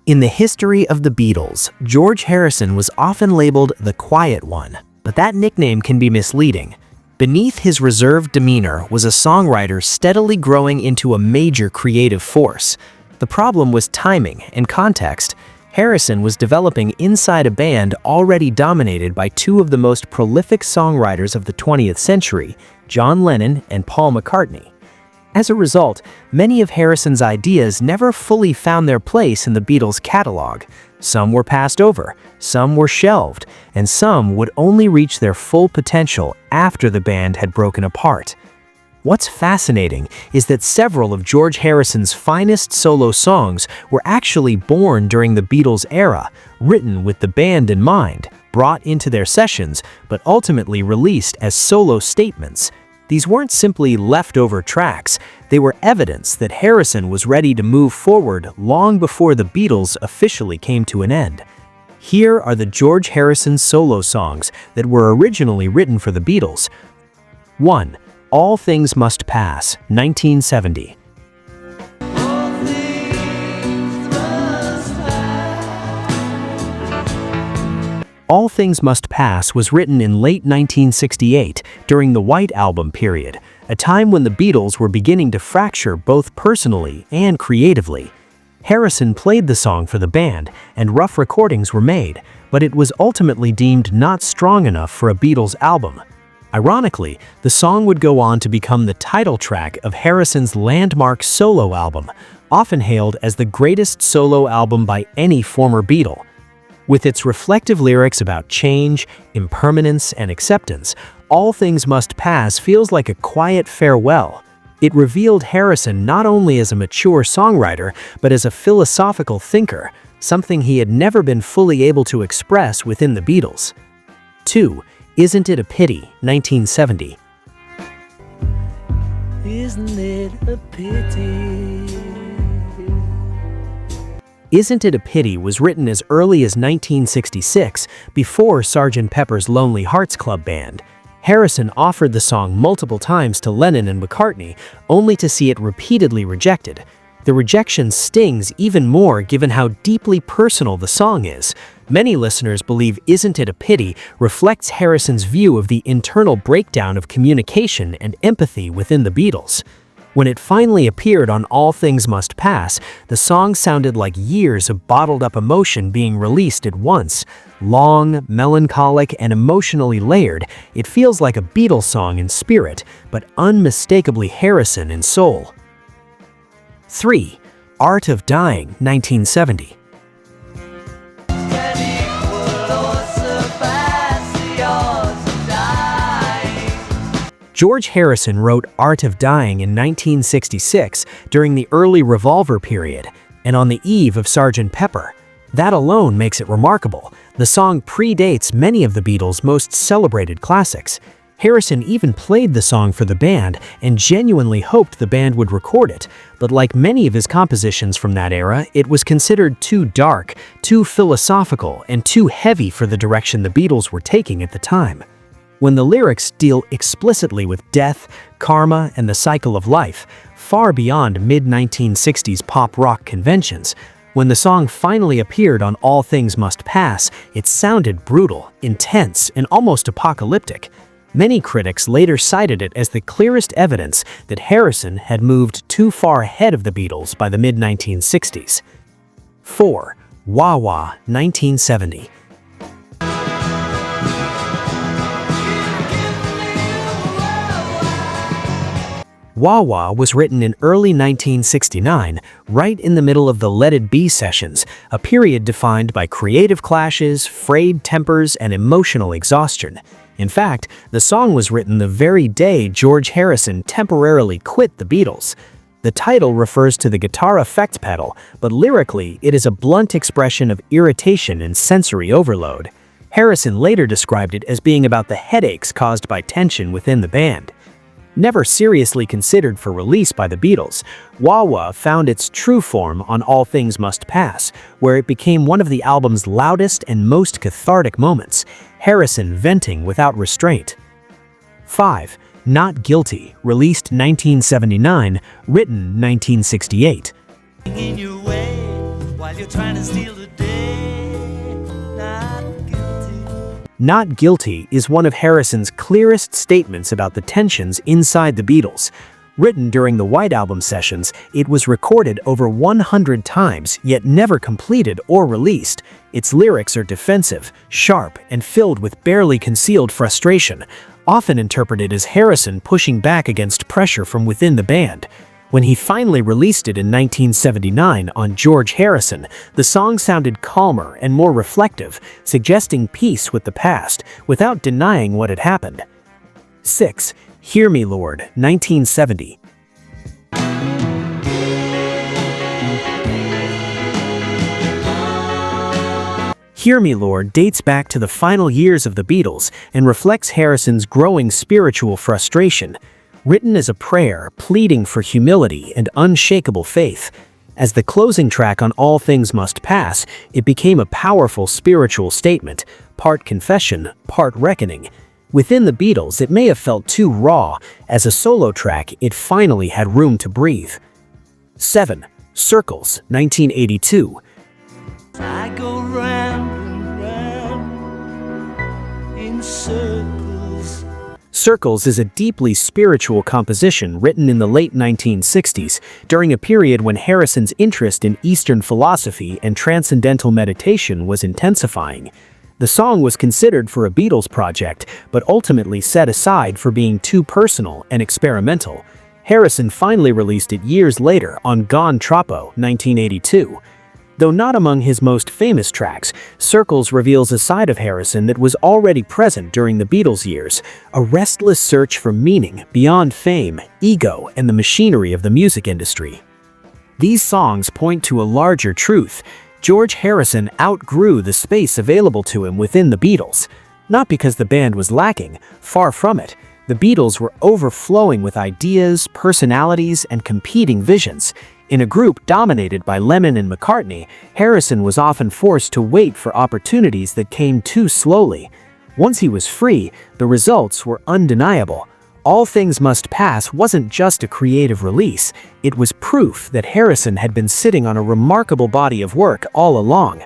In the history of the Beatles, George Harrison was often labeled the quiet one, but that nickname can be misleading. Beneath his reserved demeanor was a songwriter steadily growing into a major creative force. The problem was timing and context. Harrison was developing inside a band already dominated by two of the most prolific songwriters of the 20th century, John Lennon and Paul McCartney. As a result, many of Harrison's ideas never fully found their place in the Beatles' catalog. Some were passed over, some were shelved, and some would only reach their full potential after the band had broken apart. What's fascinating is that several of George Harrison's finest solo songs were actually born during the Beatles' era, written with the band in mind, brought into their sessions, but ultimately released as solo statements. These weren't simply leftover tracks, they were evidence that Harrison was ready to move forward long before the Beatles officially came to an end. Here are the George Harrison solo songs that were originally written for the Beatles. 1. All Things Must Pass, 1970. All Things Must Pass was written in late 1968 during the White Album period, a time when the Beatles were beginning to fracture both personally and creatively. Harrison played the song for the band, and rough recordings were made, but it was ultimately deemed not strong enough for a Beatles album. Ironically, the song would go on to become the title track of Harrison's landmark solo album, often hailed as the greatest solo album by any former Beatle. With its reflective lyrics about change, impermanence, and acceptance, All Things Must Pass feels like a quiet farewell. It revealed Harrison not only as a mature songwriter, but as a philosophical thinker, something he had never been fully able to express within the Beatles. 2. Isn't It a Pity, 1970. Isn't it a pity? Isn't It a Pity was written as early as 1966, before Sgt. Pepper's Lonely Hearts Club Band. Harrison offered the song multiple times to Lennon and McCartney, only to see it repeatedly rejected. The rejection stings even more given how deeply personal the song is. Many listeners believe Isn't It a Pity reflects Harrison's view of the internal breakdown of communication and empathy within the Beatles. When it finally appeared on All Things Must Pass, the song sounded like years of bottled-up emotion being released at once. Long, melancholic, and emotionally layered, it feels like a Beatles song in spirit, but unmistakably Harrison in soul. 3. Art of Dying, 1970. George Harrison wrote Art of Dying in 1966 during the early Revolver period, and on the eve of Sgt. Pepper. That alone makes it remarkable. The song predates many of the Beatles' most celebrated classics. Harrison even played the song for the band and genuinely hoped the band would record it, but like many of his compositions from that era, it was considered too dark, too philosophical, and too heavy for the direction the Beatles were taking at the time. When the lyrics deal explicitly with death, karma, and the cycle of life, far beyond mid-1960s pop rock conventions, when the song finally appeared on All Things Must Pass, it sounded brutal, intense, and almost apocalyptic. Many critics later cited it as the clearest evidence that Harrison had moved too far ahead of the Beatles by the mid-1960s. 4. Wah Wah, 1970. Wah Wah was written in early 1969, right in the middle of the Let It Be sessions, a period defined by creative clashes, frayed tempers, and emotional exhaustion. In fact, the song was written the very day George Harrison temporarily quit the Beatles. The title refers to the guitar effect pedal, but lyrically, it is a blunt expression of irritation and sensory overload. Harrison later described it as being about the headaches caused by tension within the band. Never seriously considered for release by the Beatles, Wah Wah found its true form on All Things Must Pass, where it became one of the album's loudest and most cathartic moments, Harrison venting without restraint. 5. Not Guilty, released 1979, written 1968. In your way while you're trying to steal the day, not guilty. Not Guilty is one of Harrison's clearest statements about the tensions inside the Beatles. Written during the White Album sessions, it was recorded over 100 times, yet never completed or released. Its lyrics are defensive, sharp, and filled with barely concealed frustration, often interpreted as Harrison pushing back against pressure from within the band. When he finally released it in 1979 on George Harrison, the song sounded calmer and more reflective, suggesting peace with the past without denying what had happened. 6. Hear Me Lord, 1970. Hear Me Lord dates back to the final years of the Beatles and reflects Harrison's growing spiritual frustration. Written as a prayer pleading for humility and unshakable faith, as the closing track on All Things Must Pass, it became a powerful spiritual statement, part confession, part reckoning. Within the Beatles, it may have felt too raw. As a solo track, it finally had room to breathe. 7. Circles, 1982. I go round and round in circles. Circles is a deeply spiritual composition written in the late 1960s, during a period when Harrison's interest in Eastern philosophy and transcendental meditation was intensifying. The song was considered for a Beatles project, but ultimately set aside for being too personal and experimental. Harrison finally released it years later on Gone Troppo, 1982. Though not among his most famous tracks, Circles reveals a side of Harrison that was already present during the Beatles' years, a restless search for meaning beyond fame, ego, and the machinery of the music industry. These songs point to a larger truth. George Harrison outgrew the space available to him within the Beatles. Not because the band was lacking, far from it. The Beatles were overflowing with ideas, personalities, and competing visions. In a group dominated by Lennon and McCartney, Harrison was often forced to wait for opportunities that came too slowly. Once he was free, the results were undeniable. All Things Must Pass wasn't just a creative release, it was proof that Harrison had been sitting on a remarkable body of work all along.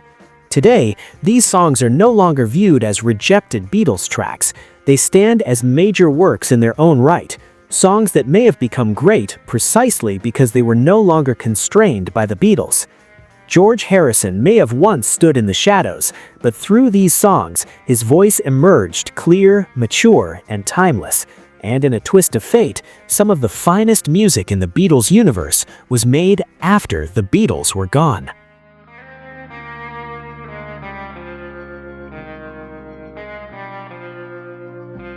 Today, these songs are no longer viewed as rejected Beatles tracks. They stand as major works in their own right, songs that may have become great precisely because they were no longer constrained by the Beatles. George Harrison may have once stood in the shadows, but through these songs, his voice emerged clear, mature, and timeless. And in a twist of fate, some of the finest music in the Beatles universe was made after the Beatles were gone.